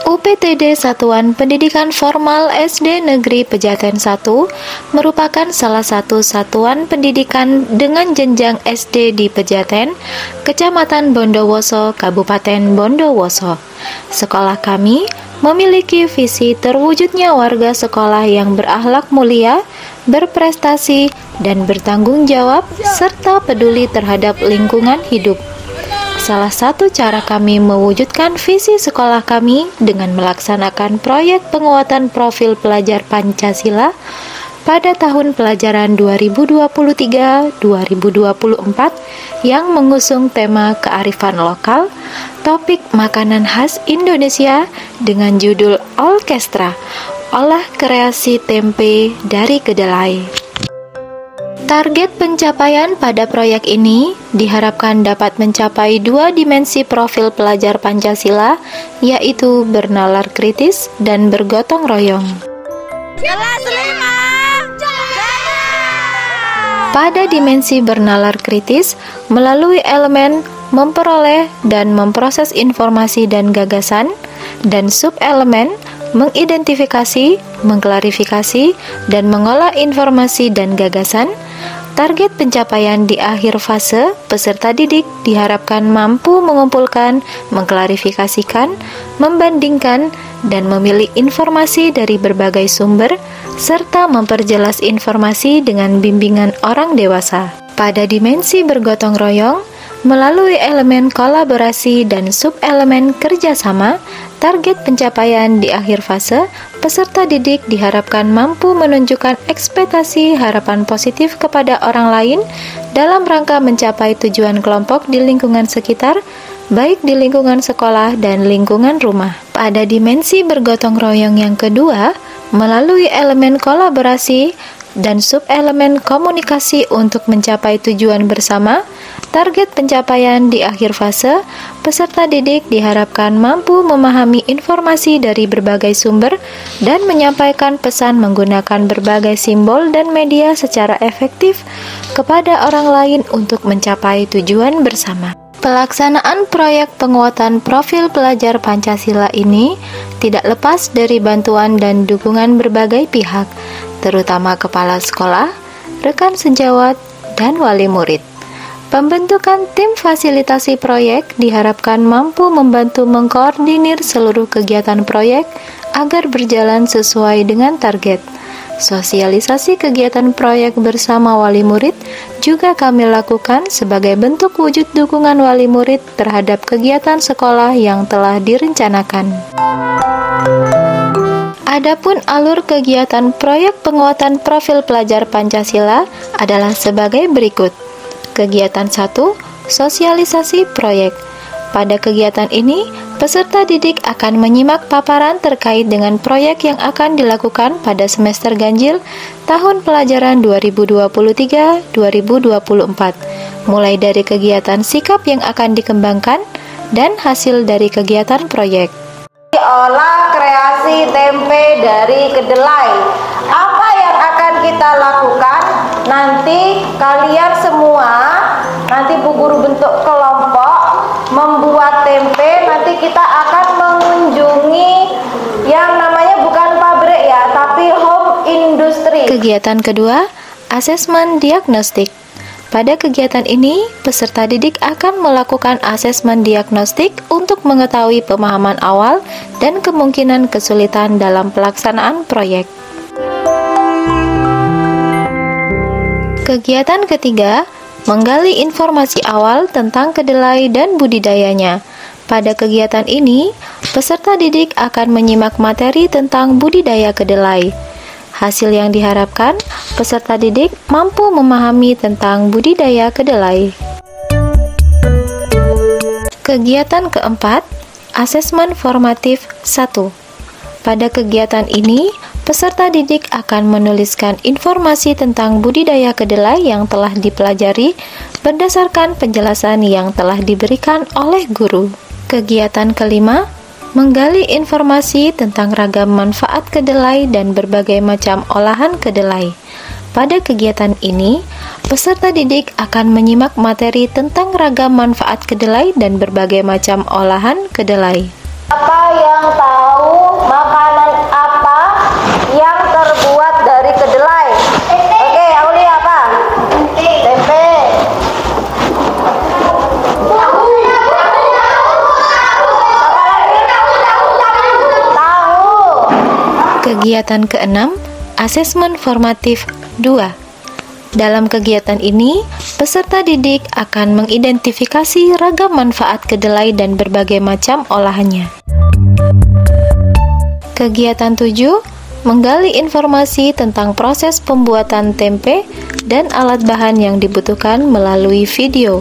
UPTD Satuan Pendidikan Formal SD Negeri Pejaten 1 merupakan salah satu satuan pendidikan dengan jenjang SD di Pejaten, Kecamatan Bondowoso, Kabupaten Bondowoso. Sekolah kami memiliki visi terwujudnya warga sekolah yang berakhlak mulia, berprestasi, dan bertanggung jawab, serta peduli terhadap lingkungan hidup. Salah satu cara kami mewujudkan visi sekolah kami dengan melaksanakan proyek penguatan profil pelajar Pancasila pada tahun pelajaran 2023-2024 yang mengusung tema kearifan lokal, topik makanan khas Indonesia dengan judul Orkestra, olah kreasi tempe dari kedelai. Target pencapaian pada proyek ini diharapkan dapat mencapai 2 dimensi profil pelajar Pancasila, yaitu bernalar kritis dan bergotong royong. Kelas 5. Pada dimensi bernalar kritis, melalui elemen memperoleh dan memproses informasi dan gagasan, dan subelemen mengidentifikasi, mengklarifikasi, dan mengolah informasi dan gagasan. Target pencapaian di akhir fase, peserta didik diharapkan mampu mengumpulkan, mengklarifikasikan, membandingkan, dan memilih informasi dari berbagai sumber, serta memperjelas informasi dengan bimbingan orang dewasa. Pada dimensi bergotong royong, melalui elemen kolaborasi dan subelemen kerjasama, target pencapaian di akhir fase, peserta didik diharapkan mampu menunjukkan ekspektasi harapan positif kepada orang lain dalam rangka mencapai tujuan kelompok di lingkungan sekitar, baik di lingkungan sekolah dan lingkungan rumah. Pada dimensi bergotong royong yang kedua, melalui elemen kolaborasi dan subelemen komunikasi untuk mencapai tujuan bersama, target pencapaian di akhir fase, peserta didik diharapkan mampu memahami informasi dari berbagai sumber dan menyampaikan pesan menggunakan berbagai simbol dan media secara efektif kepada orang lain untuk mencapai tujuan bersama. Pelaksanaan proyek penguatan profil pelajar Pancasila ini tidak lepas dari bantuan dan dukungan berbagai pihak, terutama kepala sekolah, rekan sejawat, dan wali murid. Pembentukan tim fasilitasi proyek diharapkan mampu membantu mengkoordinir seluruh kegiatan proyek agar berjalan sesuai dengan target. Sosialisasi kegiatan proyek bersama wali murid juga kami lakukan sebagai bentuk wujud dukungan wali murid terhadap kegiatan sekolah yang telah direncanakan. Adapun alur kegiatan proyek penguatan profil pelajar Pancasila adalah sebagai berikut. Kegiatan 1, sosialisasi proyek. Pada kegiatan ini, peserta didik akan menyimak paparan terkait dengan proyek yang akan dilakukan pada semester ganjil tahun pelajaran 2023-2024, mulai dari kegiatan sikap yang akan dikembangkan dan hasil dari kegiatan proyek. Olah kreasi tempe dari kedelai. Apa yang akan kita lakukan? Nanti kalian semua, nanti Bu Guru bentuk kelompok membuat tempe. Nanti kita akan mengunjungi yang namanya bukan pabrik ya, tapi home industry. Kegiatan kedua, asesmen diagnostik. Pada kegiatan ini, peserta didik akan melakukan asesmen diagnostik untuk mengetahui pemahaman awal dan kemungkinan kesulitan dalam pelaksanaan proyek. Kegiatan ketiga, menggali informasi awal tentang kedelai dan budidayanya. Pada kegiatan ini, peserta didik akan menyimak materi tentang budidaya kedelai. Hasil yang diharapkan, peserta didik mampu memahami tentang budidaya kedelai. Kegiatan keempat, asesmen formatif 1. Pada kegiatan ini, peserta didik akan menuliskan informasi tentang budidaya kedelai yang telah dipelajari berdasarkan penjelasan yang telah diberikan oleh guru. Kegiatan kelima, menggali informasi tentang ragam manfaat kedelai dan berbagai macam olahan kedelai. Pada kegiatan ini, peserta didik akan menyimak materi tentang ragam manfaat kedelai dan berbagai macam olahan kedelai. Siapa yang tahu Kegiatan keenam, asesmen formatif 2. Dalam kegiatan ini, peserta didik akan mengidentifikasi ragam manfaat kedelai dan berbagai macam olahannya. Kegiatan 7, menggali informasi tentang proses pembuatan tempe dan alat bahan yang dibutuhkan melalui video.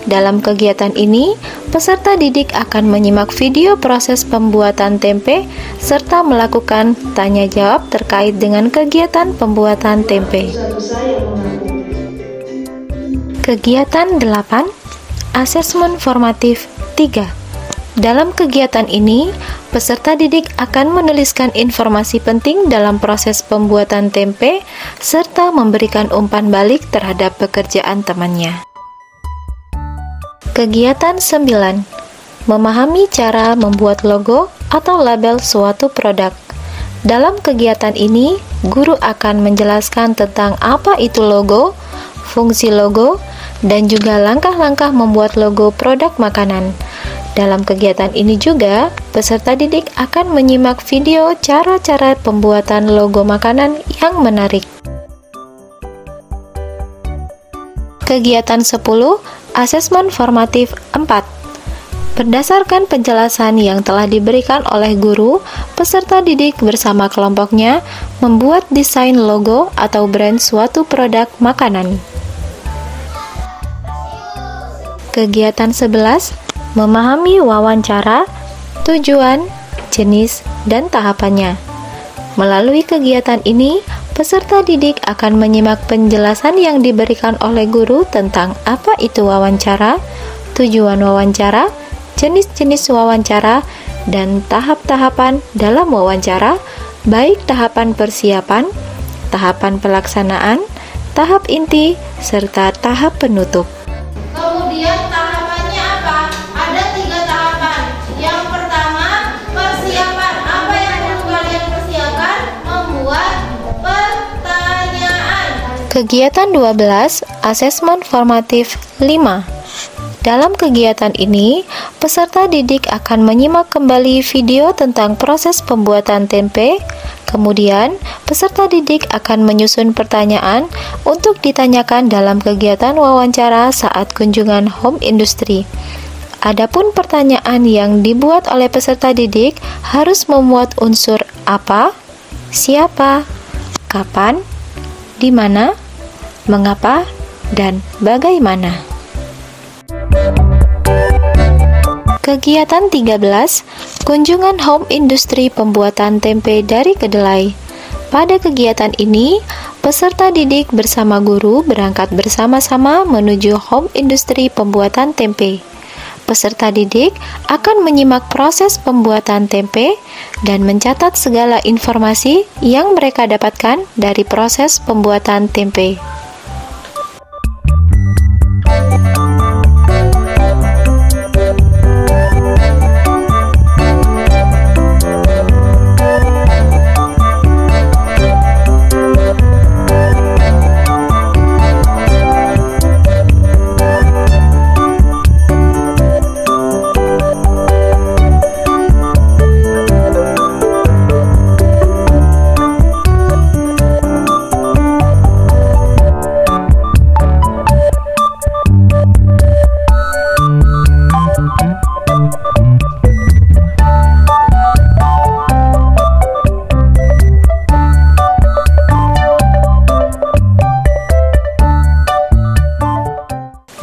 Dalam kegiatan ini, peserta didik akan menyimak video proses pembuatan tempe serta melakukan tanya jawab terkait dengan kegiatan pembuatan tempe. Kegiatan 8, asesmen formatif 3. Dalam kegiatan ini, peserta didik akan menuliskan informasi penting dalam proses pembuatan tempe serta memberikan umpan balik terhadap pekerjaan temannya. Kegiatan 9, memahami cara membuat logo atau label suatu produk. Dalam kegiatan ini, guru akan menjelaskan tentang apa itu logo, fungsi logo, dan juga langkah-langkah membuat logo produk makanan. Dalam kegiatan ini juga, peserta didik akan menyimak video cara-cara pembuatan logo makanan yang menarik. Kegiatan 10, asesmen formatif 4. Berdasarkan penjelasan yang telah diberikan oleh guru, peserta didik bersama kelompoknya membuat desain logo atau brand suatu produk makanan. Kegiatan 11, memahami wawancara, tujuan, jenis, dan tahapannya. Melalui kegiatan ini, peserta didik akan menyimak penjelasan yang diberikan oleh guru tentang apa itu wawancara, tujuan wawancara, jenis-jenis wawancara, dan tahap-tahapan dalam wawancara, baik tahapan persiapan, tahapan pelaksanaan, tahap inti, serta tahap penutup. Kemudian tahapannya apa? Ada 3 tahapan. Yang pertama, persiapan. Apa yang perlu kalian persiapkan? Membuat pertanyaan. Kegiatan 12, asesmen formatif 5. Dalam kegiatan ini, peserta didik akan menyimak kembali video tentang proses pembuatan tempe. Kemudian, peserta didik akan menyusun pertanyaan untuk ditanyakan dalam kegiatan wawancara saat kunjungan home industry. Adapun pertanyaan yang dibuat oleh peserta didik harus memuat unsur apa, siapa, kapan, di mana, mengapa, dan bagaimana. Kegiatan 13, kunjungan home industry pembuatan tempe dari kedelai. Pada kegiatan ini, peserta didik bersama guru berangkat bersama-sama menuju home industry pembuatan tempe. Peserta didik akan menyimak proses pembuatan tempe dan mencatat segala informasi yang mereka dapatkan dari proses pembuatan tempe.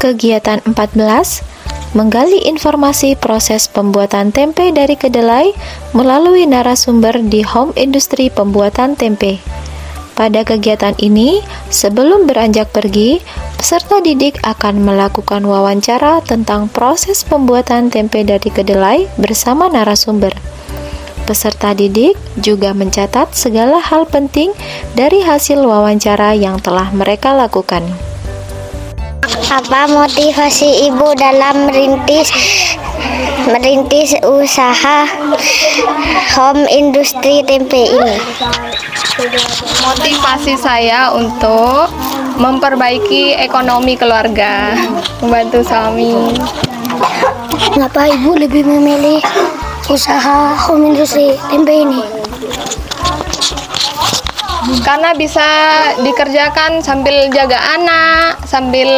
Kegiatan 14, menggali informasi proses pembuatan tempe dari kedelai melalui narasumber di home industry pembuatan tempe. Pada kegiatan ini, sebelum beranjak pergi, peserta didik akan melakukan wawancara tentang proses pembuatan tempe dari kedelai bersama narasumber. Peserta didik juga mencatat segala hal penting dari hasil wawancara yang telah mereka lakukan. Apa motivasi ibu dalam merintis usaha home industry tempe ini? Motivasi saya untuk memperbaiki ekonomi keluarga, membantu suami. Kenapa ibu lebih memilih usaha home industry tempe ini? karena bisa dikerjakan sambil jaga anak, sambil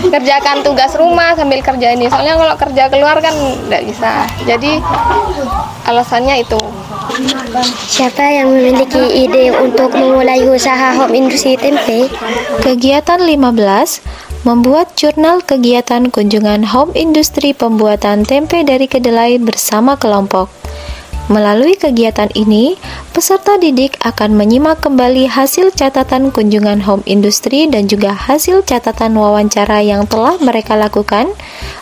kerjakan tugas rumah, sambil kerja ini. Soalnya kalau kerja keluar kan nggak bisa. Jadi alasannya itu. Siapa yang memiliki ide untuk memulai usaha home industri tempe? Kegiatan 15, membuat jurnal kegiatan kunjungan home industri pembuatan tempe dari kedelai bersama kelompok. Melalui kegiatan ini, peserta didik akan menyimak kembali hasil catatan kunjungan home industri dan juga hasil catatan wawancara yang telah mereka lakukan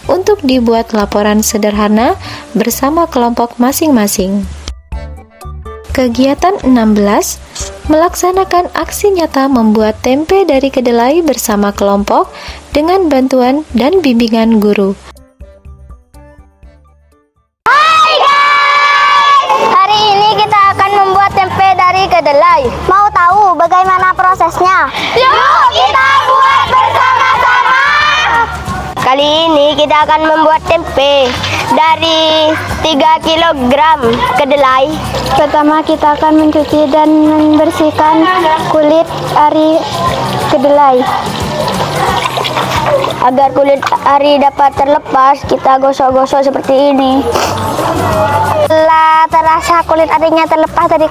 untuk dibuat laporan sederhana bersama kelompok masing-masing. Kegiatan 16, melaksanakan aksi nyata membuat tempe dari kedelai bersama kelompok dengan bantuan dan bimbingan guru. Hai guys, hari ini kita akan membuat tempe dari kedelai. Mau tahu bagaimana prosesnya? Yuk kita buat bersama-sama. Kali ini kita akan membuat tempe dari 3 kg kedelai. Pertama kita akan mencuci dan membersihkan kulit ari kedelai. Agar kulit ari dapat terlepas, kita gosok-gosok seperti ini. Setelah terasa kulit arinya terlepas dari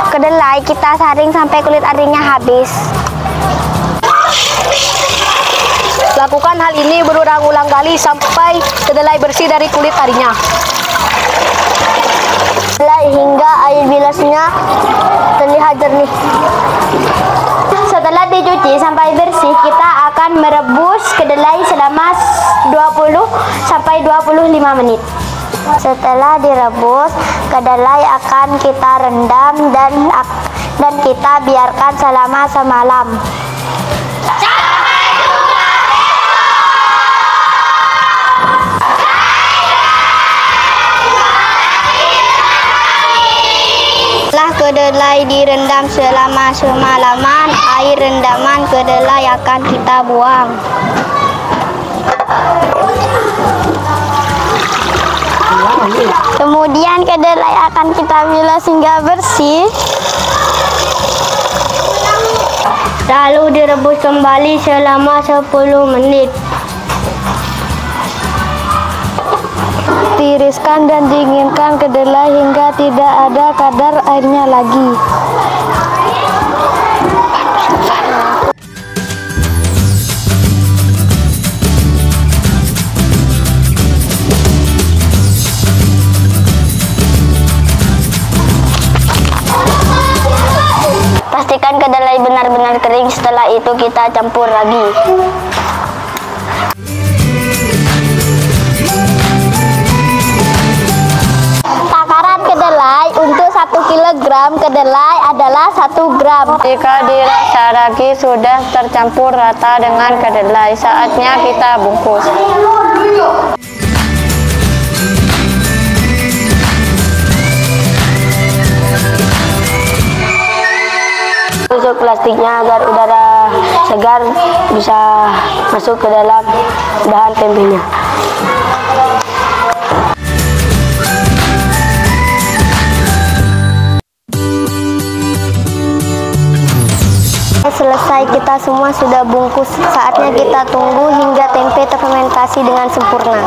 kedelai, kita saring sampai kulit arinya habis. Lakukan hal ini berulang-ulang kali sampai kedelai bersih dari kulit arinya. Hingga air bilasnya terlihat jernih. Setelah dicuci sampai bersih, kita akan merebus kedelai selama 20-25 menit. Setelah direbus, kedelai akan kita rendam dan kita biarkan selama semalam. Setelah kedelai direndam selama semalaman, air rendaman kedelai akan kita buang. Kemudian kedelai akan kita bilas hingga bersih. Lalu direbus kembali selama 10 menit. Tiriskan dan dinginkan kedelai hingga tidak ada kadar airnya lagi. Pastikan kedelai benar-benar kering, setelah itu kita campur lagi. Takaran kedelai untuk 1 kg kedelai adalah 1 gram. Jika dirasa ragi sudah tercampur rata dengan kedelai, saatnya kita bungkus. Tutup plastiknya agar udara segar bisa masuk ke dalam bahan tempenya. Selesai, kita semua sudah bungkus. Saatnya kita tunggu hingga tempe terfermentasi dengan sempurna.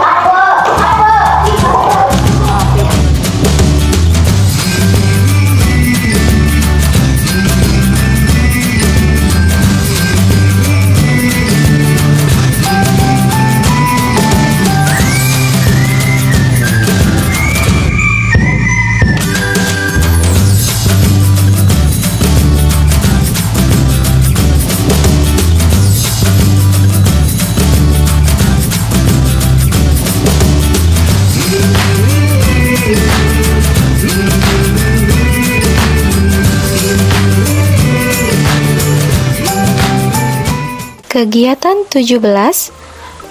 Kegiatan 17,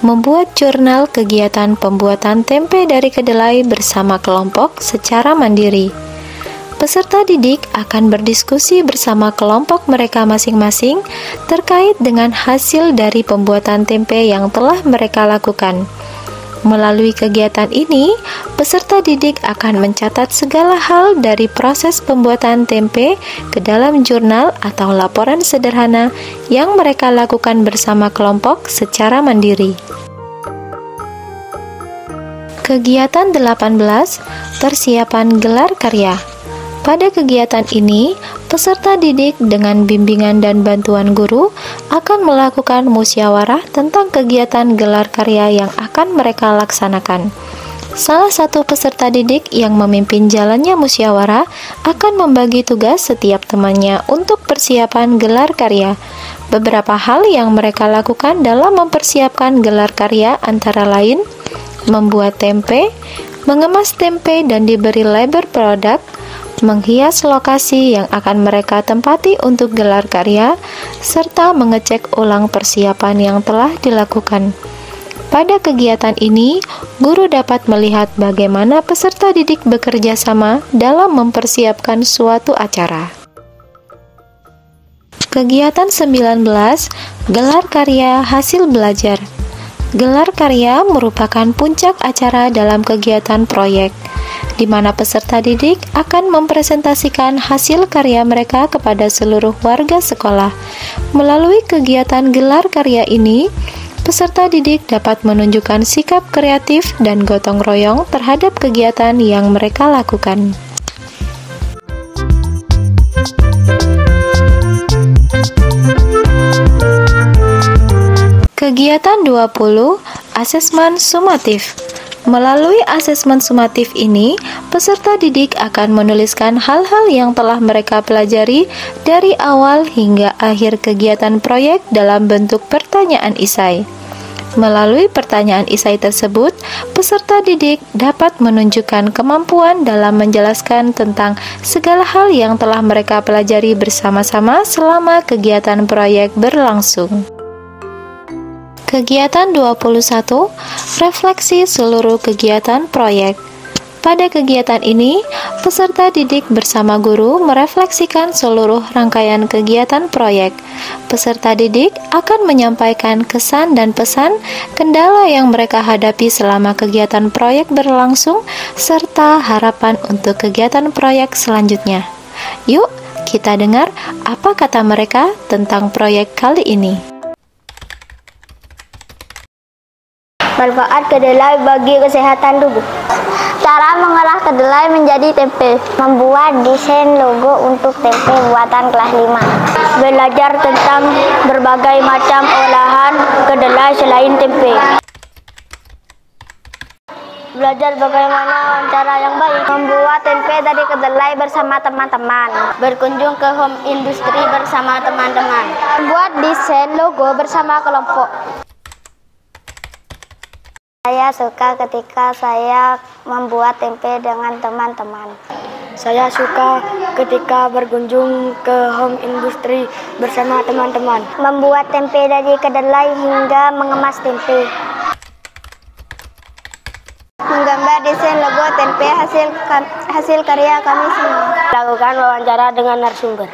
membuat jurnal kegiatan pembuatan tempe dari kedelai bersama kelompok secara mandiri. Peserta didik akan berdiskusi bersama kelompok mereka masing-masing terkait dengan hasil dari pembuatan tempe yang telah mereka lakukan. Melalui kegiatan ini, peserta didik akan mencatat segala hal dari proses pembuatan tempe ke dalam jurnal atau laporan sederhana yang mereka lakukan bersama kelompok secara mandiri. Kegiatan 18, persiapan gelar karya. Pada kegiatan ini, peserta didik dengan bimbingan dan bantuan guru akan melakukan musyawarah tentang kegiatan gelar karya yang akan mereka laksanakan. Salah satu peserta didik yang memimpin jalannya musyawarah akan membagi tugas setiap temannya untuk persiapan gelar karya. Beberapa hal yang mereka lakukan dalam mempersiapkan gelar karya antara lain membuat tempe, mengemas tempe dan diberi label produk, menghias lokasi yang akan mereka tempati untuk gelar karya, serta mengecek ulang persiapan yang telah dilakukan. Pada kegiatan ini, guru dapat melihat bagaimana peserta didik bekerja sama dalam mempersiapkan suatu acara. Kegiatan 19, gelar karya hasil belajar. Gelar karya merupakan puncak acara dalam kegiatan proyek, di mana peserta didik akan mempresentasikan hasil karya mereka kepada seluruh warga sekolah. Melalui kegiatan gelar karya ini, peserta didik dapat menunjukkan sikap kreatif dan gotong royong terhadap kegiatan yang mereka lakukan. Kegiatan 20, asesmen sumatif. Melalui asesmen sumatif ini, peserta didik akan menuliskan hal-hal yang telah mereka pelajari dari awal hingga akhir kegiatan proyek dalam bentuk pertanyaan isai. Melalui pertanyaan isai tersebut, peserta didik dapat menunjukkan kemampuan dalam menjelaskan tentang segala hal yang telah mereka pelajari bersama-sama selama kegiatan proyek berlangsung. Kegiatan 21, refleksi seluruh kegiatan proyek. Pada kegiatan ini, peserta didik bersama guru merefleksikan seluruh rangkaian kegiatan proyek. Peserta didik akan menyampaikan kesan dan pesan, kendala yang mereka hadapi selama kegiatan proyek berlangsung, serta harapan untuk kegiatan proyek selanjutnya. Yuk, kita dengar apa kata mereka tentang proyek kali ini. Manfaat kedelai bagi kesehatan tubuh. Cara mengolah kedelai menjadi tempe. Membuat desain logo untuk tempe buatan kelas 5. Belajar tentang berbagai macam olahan kedelai selain tempe. Belajar bagaimana cara yang baik. Membuat tempe dari kedelai bersama teman-teman. Berkunjung ke home industry bersama teman-teman. Membuat desain logo bersama kelompok. Saya suka ketika saya membuat tempe dengan teman-teman. Saya suka ketika berkunjung ke home industry bersama teman-teman. Membuat tempe dari kedelai hingga mengemas tempe. Menggambar desain logo tempe hasil karya kami semua. Lakukan wawancara dengan narasumber.